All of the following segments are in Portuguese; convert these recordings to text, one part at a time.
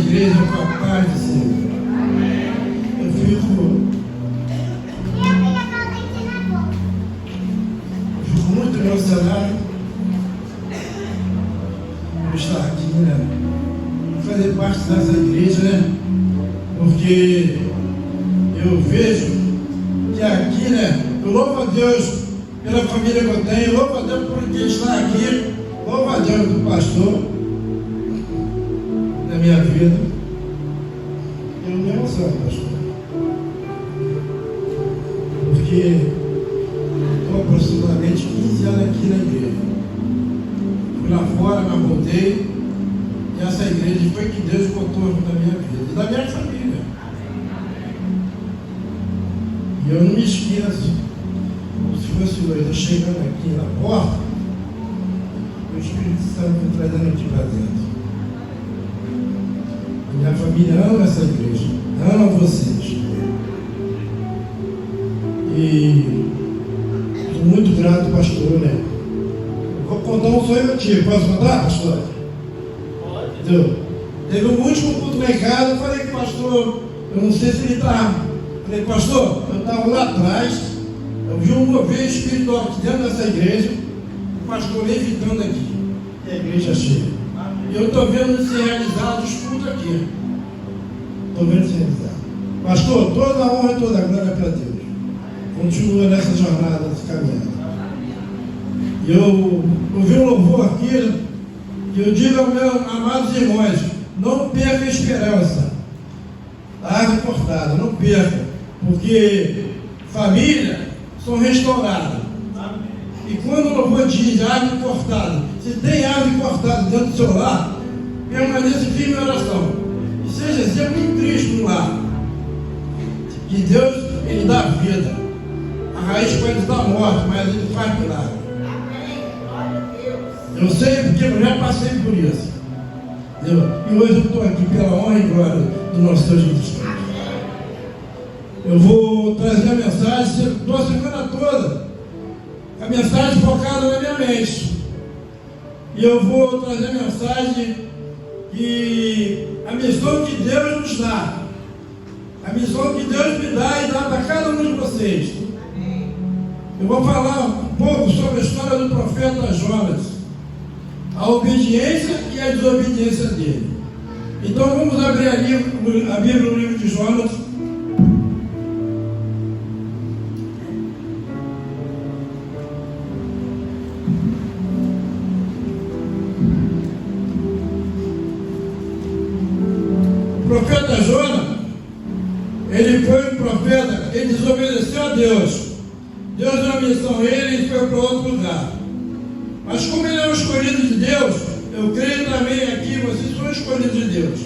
igreja com a paz do Senhor. Eu fico muito emocionado por estar aqui, né? Fazer parte dessa igreja, né? Porque eu vejo que aqui, né? Eu louvo a Deus pela família que eu tenho, louvo a Deus por quem está aqui, louvo a Deus do pastor na minha vida. Eu me emociono, pastor, porque estou aproximadamente 15 anos aqui na igreja. Fui lá fora, mas voltei, e essa igreja foi que Deus botou na minha vida e da minha família. E eu não me esqueço, como se fosse hoje, eu chegando aqui na porta, o Espírito Santo me trazendo aqui para dentro. Minha família ama essa igreja, ama vocês. E estou muito grato, pastor, né? Vou contar um sonho antigo. Posso contar, pastor? Pode. Teve um último culto lá em casa, eu falei que o pastor, eu não sei se ele está. Falei, pastor, eu estava lá atrás, eu vi um mover espiritual aqui dentro dessa igreja, o pastor levitando aqui, e a igreja cheia. E eu estou vendo se realizar os cultos aqui. Estou vendo se realizar. Pastor, toda a honra e toda a glória para Deus. Continua nessa jornada, nessa caminhada. E eu ouvi um louvor aqui, e eu digo aos meus amados irmãos, não perca a esperança. A árvore cortada, não perca. Porque família são restauradas. E quando o louvor diz árvore cortada, se tem árvore cortada dentro do seu lar, permaneça firme em oração. E seja sempre em Cristo no lar. Que Deus, Ele dá vida. A raiz pode estar morta, mas Ele faz milagre. Eu sei porque eu já passei por isso. E hoje eu estou aqui pela honra e glória do nosso Deus Jesus Cristo. Eu vou trazer a mensagem, estou a semana toda, a mensagem focada na minha mente. E eu vou trazer a mensagem que a missão que Deus nos dá, a missão que Deus me dá e dá para cada um de vocês. Eu vou falar um pouco sobre a história do profeta Jonas, a obediência e a desobediência dele. Então vamos abrir a Bíblia no livro de Jonas. O profeta Jonas, ele foi um profeta, ele desobedeceu a Deus. Deus deu uma missão a ele e foi para outro lugar. Mas como ele é um escolhido de Deus, eu creio também aqui, vocês são escolhidos de Deus.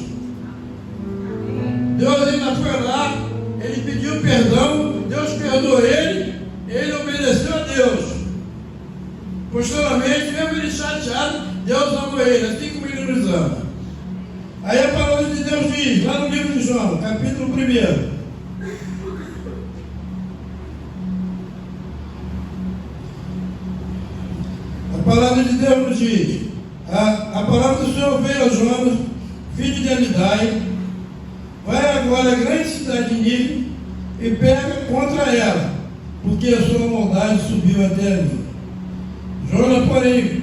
Deus ainda foi lá, ele pediu perdão, Deus perdoou ele obedeceu a Deus. Posteriormente, mesmo ele chateado, Deus amou ele, assim como ele nos ama. Aí a palavra de Deus diz, lá no livro de João, capítulo 1. A palavra de Deus nos diz, a palavra do Senhor veio a Jonas, filho de Amidai, vai agora à grande cidade de Nínive e pega contra ela, porque a sua maldade subiu até mim. Jonas, porém,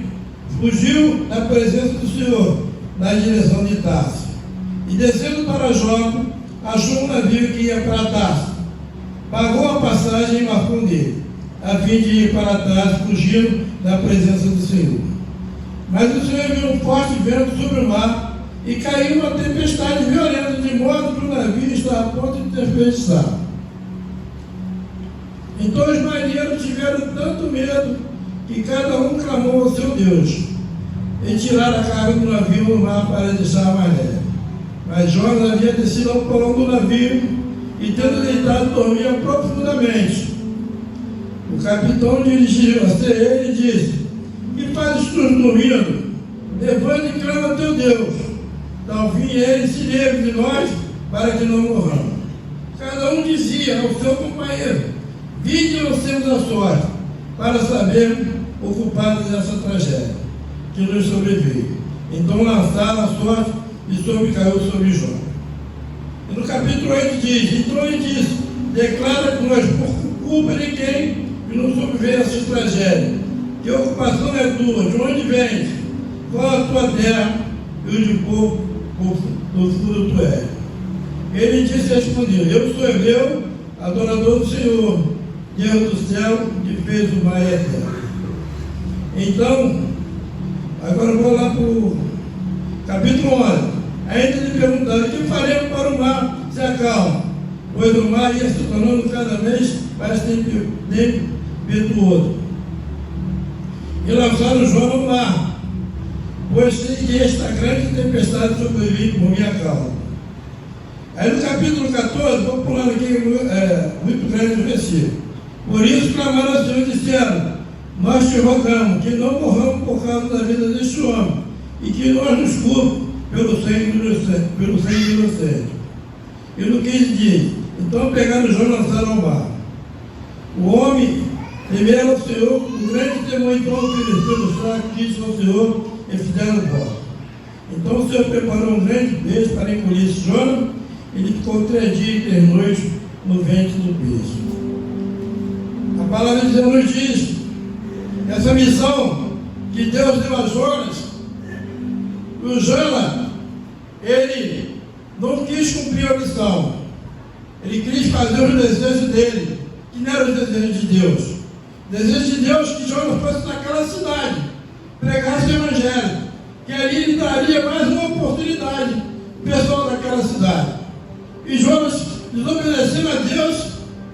fugiu da presença do Senhor, na direção de Tarso. E descendo para Jope, achou um navio que ia para Tarso. Pagou a passagem e embarcou nele, a fim de ir para Tarso, fugindo da presença do Senhor. Mas o Senhor viu um forte vento sobre o mar e caiu uma tempestade violenta, de modo que o navio está a ponto de despedaçar. Então os marinheiros tiveram tanto medo que cada um clamou ao seu Deus e tiraram a carga do navio no mar para deixar a maré. Mas Jonas havia descido ao porão do navio e, tendo deitado, dormia profundamente. O capitão dirigiu-se a ele e disse: que fazes tu dormindo? Levanta e clama a teu Deus. Talvez ele se livre de nós para que não morramos. Cada um dizia ao seu companheiro: vinde e lancemos a sorte, para saber o culpado dessa tragédia que nos sobreveio. Então lançaram a sorte e caiu sobre Jó. E no capítulo 8 diz: entrou e disse: declara que nós, por culpa de quem que nos sobreveio essa tragédia. Que ocupação é tua? De onde vens? Qual a tua terra? E o de povo do futuro tu és. Ele disse e respondeu: eu sou hebreu, adorador do Senhor, Deus do céu, que fez o mar e a terra. Então, agora eu vou lá para o capítulo 11. Ainda lhe perguntaram: o que faremos para o mar se acalma? Pois o mar ia se tornando cada vez mais tempestuoso. E lançaram Jó no mar, pois sei que esta grande tempestade sobrevive por minha causa. Aí no capítulo 14, vou pulando aqui, muito grande o versículo. Por isso clamaram ao Senhor e disseram: nós te rogamos que não morramos por causa da vida deste homem, e que nós nos culpe pelo sangue inocente. E no 15 diz: então pegaram Jó e lançaram ao mar. O homem temeram ao Senhor, um grande temor, então ofereceu o sacrifício ao Senhor e fizeram voto. Então o Senhor preparou um grande peixe para engolir esse Jó. Ele ficou 3 dias e 3 noites no ventre do peixe. A palavra de Deus nos diz: essa missão que Deus deu a Jonas, o Jonas, ele não quis cumprir a missão. Ele quis fazer os desejos dele, que não eram os desejos de Deus. O desejo de Deus que Jonas fosse naquela cidade, pregasse o evangelho, que ali ele daria mais uma oportunidade ao pessoal daquela cidade. E Jonas, desobedecendo a Deus,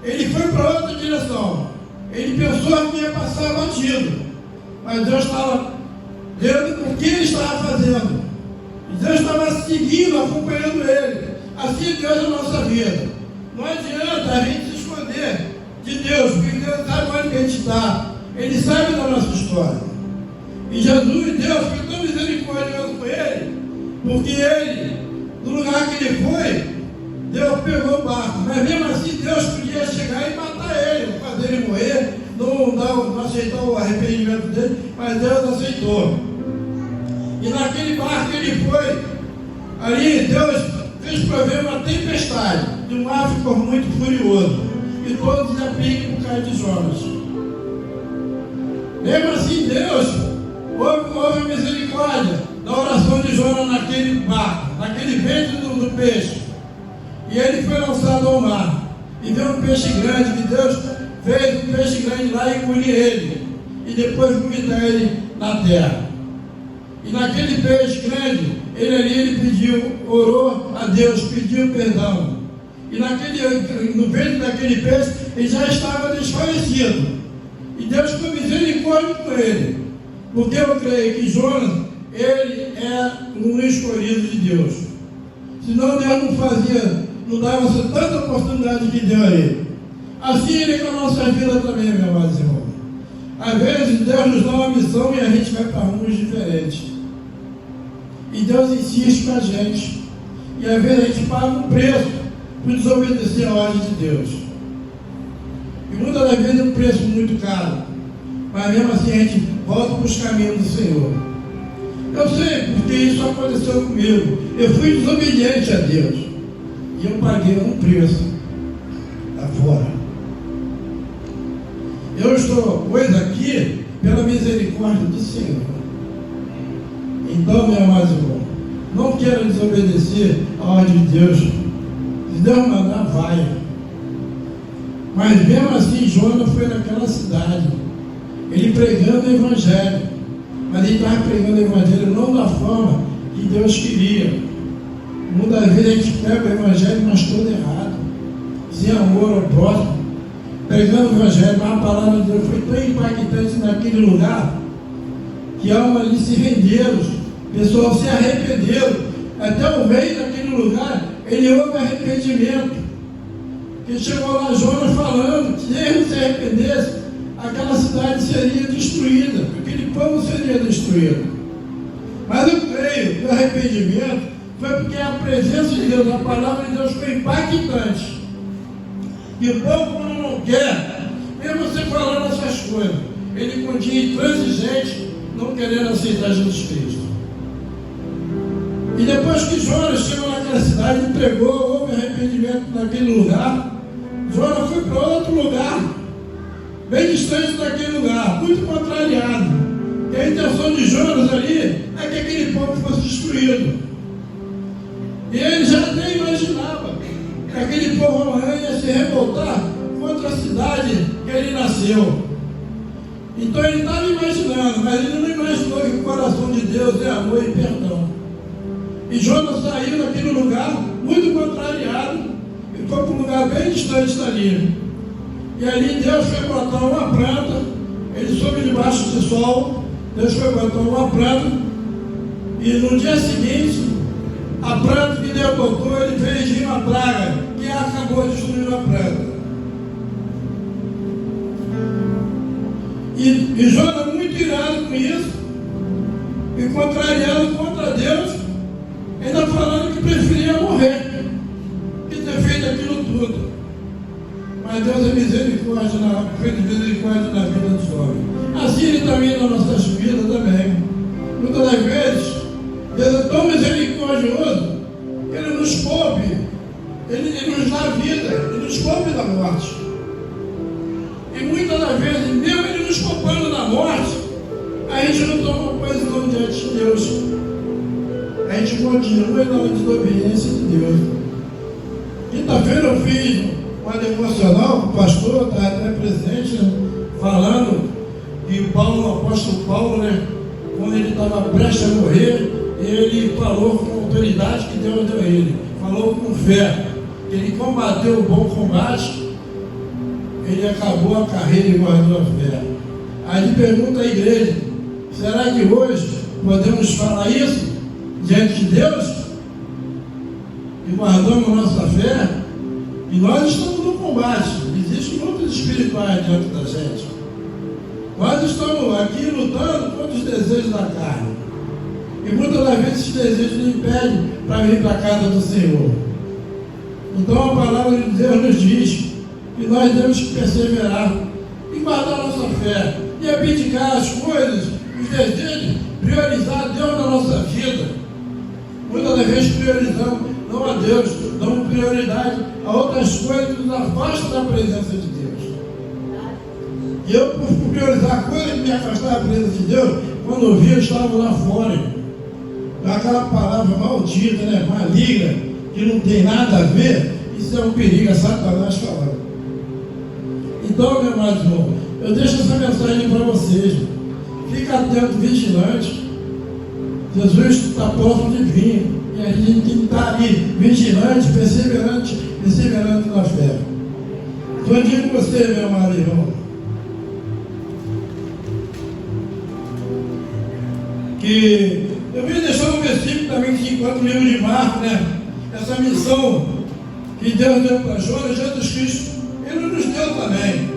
ele foi para outra direção. Ele pensou que ia passar batido, mas Deus estava vendo o que ele estava fazendo. E Deus estava seguindo, acompanhando ele. Assim Deus é a nossa vida. Não adianta a gente se esconder de Deus, porque Deus sabe onde a gente está. Ele sabe da nossa história. E Jesus, Deus, foi tão misericordioso com ele, porque ele, no lugar que ele foi, Deus pegou o barco, mas mesmo assim Deus podia chegar e matar ele, fazer ele morrer, não aceitar o arrependimento dele, mas Deus aceitou. E naquele barco que ele foi, ali Deus fez prover uma tempestade, e o mar ficou muito furioso, e todos se aplicam por causa de Jonas. Mesmo assim Deus houve misericórdia da oração de Jonas naquele barco, naquele ventre do peixe. E ele foi lançado ao mar. E veio um peixe grande, que Deus fez um peixe grande lá e engolir ele. E depois vomitar ele na terra. E naquele peixe grande, ele pediu, orou a Deus, pediu perdão. E no ventre daquele peixe, ele já estava desfalecido. E Deus foi misericórdia com ele. Porque eu creio que Jonas, ele é um escolhido de Deus. Senão Deus não dava tanta oportunidade que deu a ele. Assim ele é com a nossa vida também, meu amado irmão. Às vezes Deus nos dá uma missão e a gente vai para rumos diferentes. E Deus insiste com a gente. E às vezes a gente paga um preço por desobedecer a ordem de Deus. E muitas das vezes é um preço muito caro. Mas mesmo assim a gente volta para os caminhos do Senhor. Eu sei, porque isso aconteceu comigo. Eu fui desobediente a Deus. E eu paguei um preço lá fora. Eu estou hoje aqui pela misericórdia do Senhor. Então, meu amado irmão, não quero desobedecer a ordem de Deus. Se Deus mandar, vai. Mas mesmo assim, Jonas foi naquela cidade. Ele pregando o Evangelho. Mas ele estava pregando o Evangelho não da forma que Deus queria. Muitas vezes a gente pega o Evangelho, mas todo errado. Sem amor ao próximo. Pregando o Evangelho, mas a palavra de Deus foi tão impactante naquele lugar que almas ali se renderam, pessoal se arrependeram. Até o meio daquele lugar, ele houve arrependimento. Porque chegou lá Jonas falando que se ele não se arrependesse, aquela cidade seria destruída, aquele povo seria destruído. Mas eu creio que o arrependimento foi porque a presença de Deus, a palavra de Deus foi impactante. E o povo, quando não quer, mesmo você falando essas coisas, ele continua intransigente, não querendo aceitar Jesus Cristo. E depois que Jonas chegou naquela cidade e pregou, houve arrependimento naquele lugar, Jonas foi para outro lugar, bem distante daquele lugar, muito contrariado. E a intenção de Jonas ali é que aquele povo fosse destruído. E ele já até imaginava que aquele povo amanhã ia se revoltar contra a cidade que ele nasceu. Então ele estava imaginando, mas ele não imaginou que o coração de Deus é amor e perdão. E Jonas saiu daquele lugar muito contrariado e foi para um lugar bem distante dali. E ali Deus foi botar uma planta, ele soube debaixo do sol, Deus foi botar uma planta, e no dia seguinte, a planta que Deus botou, ele fez vir uma praga, que acabou destruindo a planta. E Jonas, muito irado com isso, e contrariado contra Deus, ainda falando que preferia morrer, que ter feito aquilo tudo. Mas Deus é misericórdia, foi de misericórdia na vida dos homens. Assim Ele também nas nossas vidas também. Muitas das vezes, Deus é tão misericordioso que Ele nos poupe, Ele nos dá vida, Ele nos poupe da morte. E muitas das vezes, mesmo Ele nos poupando da morte, a gente não toma posição diante de Deus. A gente continua na desobediência de Deus. Quinta-feira eu fiz uma devocional, o pastor está até presente, né, falando que o apóstolo Paulo, né, quando ele estava prestes a morrer, ele falou com a autoridade que Deus deu a ele, falou com fé, ele combateu o bom combate, ele acabou a carreira e guardou a fé. Aí ele pergunta à igreja: será que hoje podemos falar isso diante de Deus? E guardamos nossa fé? E nós estamos no combate, existem lutas espirituais diante da gente. Nós estamos aqui lutando contra os desejos da carne. E muitas das vezes esses desejos nos impedem para vir para a casa do Senhor. Então a palavra de Deus nos diz que nós temos que perseverar e guardar a nossa fé e abdicar as coisas, os desejos, priorizar Deus na nossa vida. Muitas das vezes priorizamos não a Deus, damos prioridade a outras coisas que nos afastam da presença de Deus. E eu, por priorizar coisas que me afastaram da presença de Deus, quando eu vi, eu estava lá fora. Aquela palavra maldita, né, maligna, que não tem nada a ver, isso é um perigo, é Satanás falando. Então, meu amado irmão, eu deixo essa mensagem para vocês. Fica atento, vigilante. Jesus está próximo de vir. E a gente tem que estar ali, vigilante, perseverante na fé. Então eu digo com você, meu amado irmão, que eu vim deixar um versículo também que se encontra no livro de Marcos, né? Essa missão que Deus deu para Jonas, Jesus Cristo, Ele nos deu também.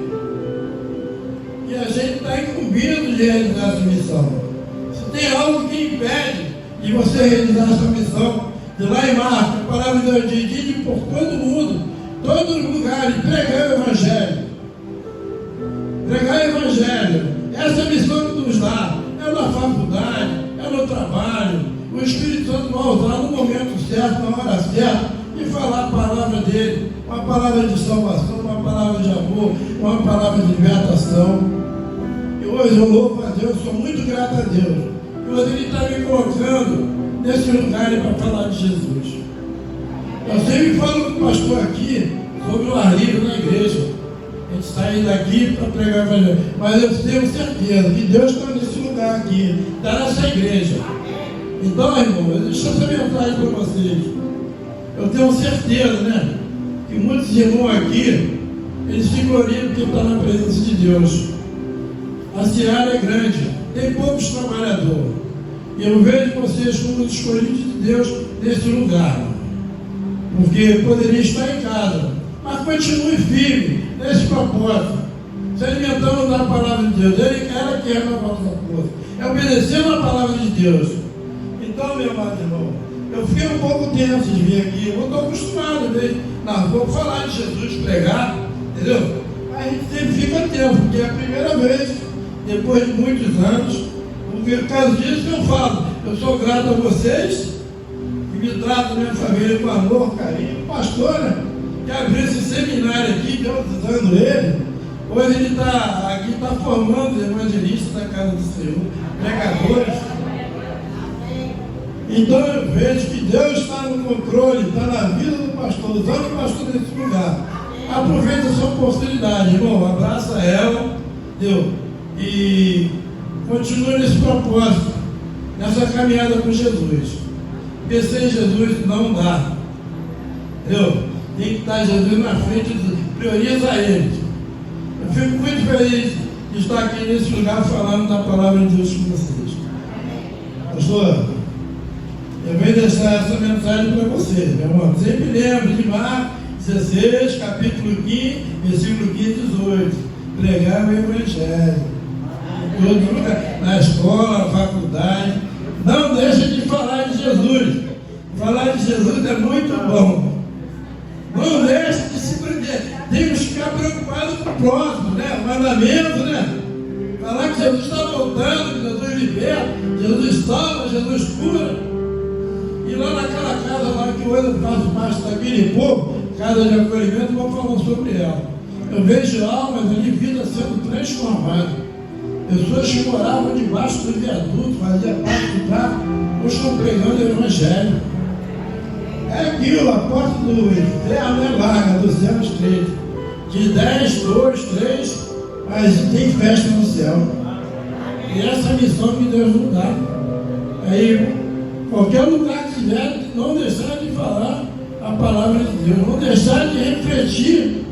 E a gente está incumbido de realizar essa missão. Se tem algo que impede de você realizar essa missão, de lá em Marcos, a palavra de Deus diz: ide por todo mundo, todos os lugares, pregar o Evangelho. Pregar o Evangelho. Essa é a missão que nos dá. É na faculdade, é no trabalho. O Espírito Santo vai usar no momento certo, na hora certa, e falar a palavra dele. Uma palavra de salvação, uma palavra de amor, uma palavra de libertação. E hoje eu louvo a Deus, sou muito grato a Deus. E hoje Ele está me colocando nesse lugar para falar de Jesus. Eu sempre falo com o pastor aqui sobre o ar livre na igreja. A gente sai daqui para pregar o Evangelho. Mas eu tenho certeza que Deus está nesse lugar aqui, está nessa igreja. Então, irmão, eu deixo essa mensagem para vocês. Eu tenho certeza, né, que muitos irmãos aqui, eles se gloriam porque estão na presença de Deus. A seara é grande, tem poucos trabalhadores. E eu vejo vocês como escolhidos de Deus nesse lugar. Porque poderia estar em casa, mas continue firme nesse propósito, se alimentando da palavra de Deus. Ela quer a nossa força, é obedecendo a palavra de Deus. Então, meu amado irmão, eu fiquei um pouco tenso de vir aqui. Eu não estou acostumado mesmo. Não, vou falar de Jesus, pregar, entendeu? Mas a gente sempre fica tenso, porque é a primeira vez, depois de muitos anos. Por causa disso que eu falo, eu sou grato a vocês me trata minha família com amor, carinho. O pastor, né, que abriu esse seminário aqui, que eu usando ele, hoje ele está aqui, está formando evangelistas da casa do Senhor, pregadores. Então eu vejo que Deus está no controle, está na vida do pastor, usando o pastor nesse lugar. Aproveita a sua oportunidade, irmão, abraça ela, entendeu? E continue nesse propósito, nessa caminhada com Jesus. Porque sem Jesus não dá, entendeu? Tem que estar Jesus na frente, prioriza ele. Eu fico muito feliz de estar aqui nesse lugar falando da palavra de Deus com vocês. Pastor, eu venho deixar essa mensagem para você, meu irmão. Sempre lembre de Marcos 16, capítulo 15, versículo 15 e 18. Pregar o Evangelho. Em todo lugar, na escola, na faculdade. Não deixe de falar de Jesus. Falar de Jesus é muito bom. Não deixe de se prender. Temos que ficar preocupados com o próximo, né? O mandamento, né? Falar que Jesus está voltando, que Jesus liberta, Jesus salva, Jesus cura. E lá naquela casa lá que hoje eu faço parte daquele povo, casa de acolhimento, vou falar sobre ela. Eu vejo almas ali, vida sendo transformada. Pessoas que moravam debaixo do viaduto, faziam parte do carro, hoje estão pregando o Evangelho. É aquilo, a porta do inferno é larga, do céu estreito. De 10, 2, 3, mas tem festa no céu. E essa é a missão que Deus nos dá. Aí, qualquer lugar que tiver, não deixar de falar a palavra de Deus, não deixar de refletir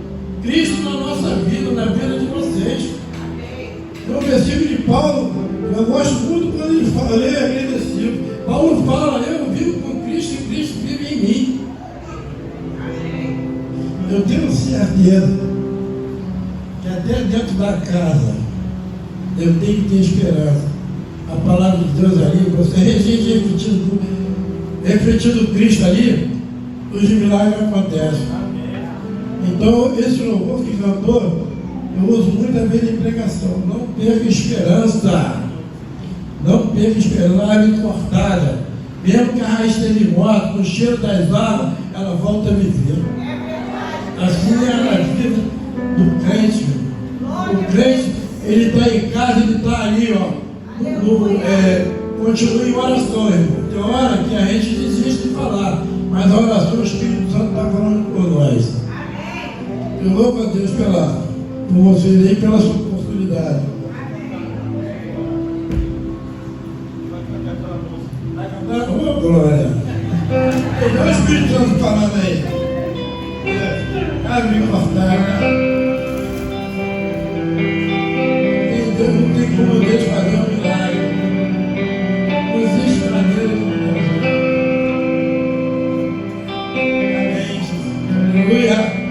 Cristo na nossa vida, na vida de vocês. Tem um versículo de Paulo, eu gosto muito quando ele fala, ele é agradecido. Paulo fala, eu vivo com Cristo e Cristo vive em mim. Eu tenho certeza que até dentro da casa eu tenho que ter esperança. A palavra de Deus ali, você refletindo Cristo ali, os milagres acontecem. Então, esse louvor que cantou, eu uso muita vez em pregação. Não perca esperança. Não perca esperança. Árvore cortada. Mesmo que a raiz esteja morta, no cheiro das armas, ela volta a viver. Assim é a vida do crente. O crente, ele está em casa, ele está ali, ó. Continua em oração, irmão. Tem hora que a gente desiste de falar, mas a oração o Espírito Santo está falando por nós. Eu louvo a Deus por vocês aí, pela sua oportunidade. Oh, glória! Olha o Espírito Santo falando aí. Abre cortada. Não tem como Deus fazer um milagre. Não existe maneira de Deus. Amém. Aleluia.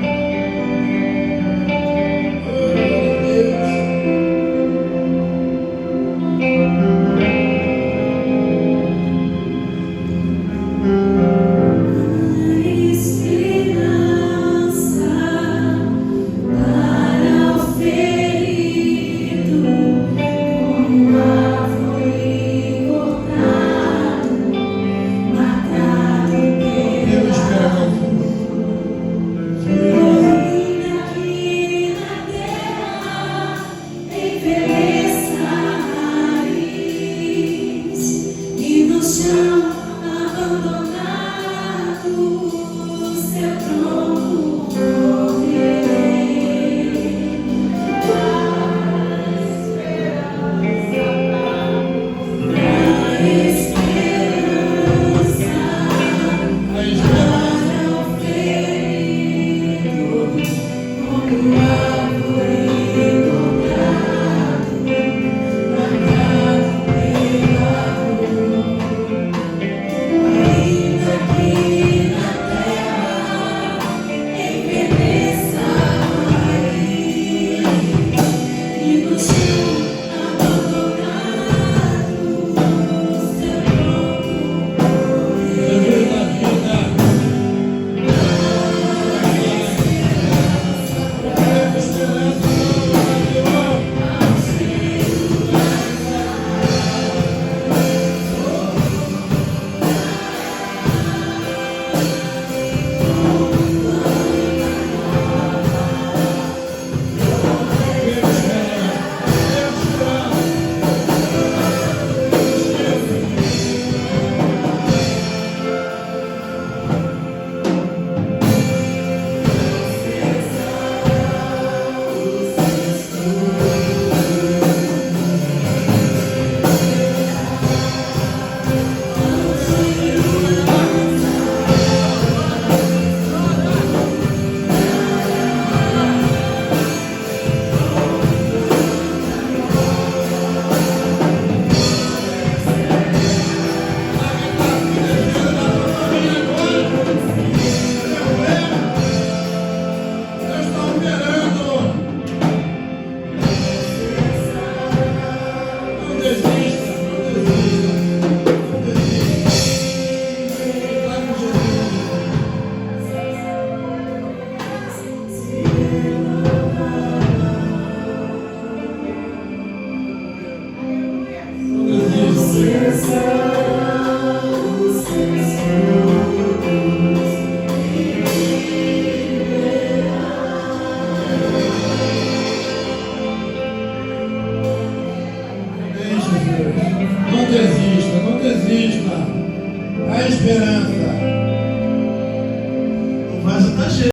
esperança.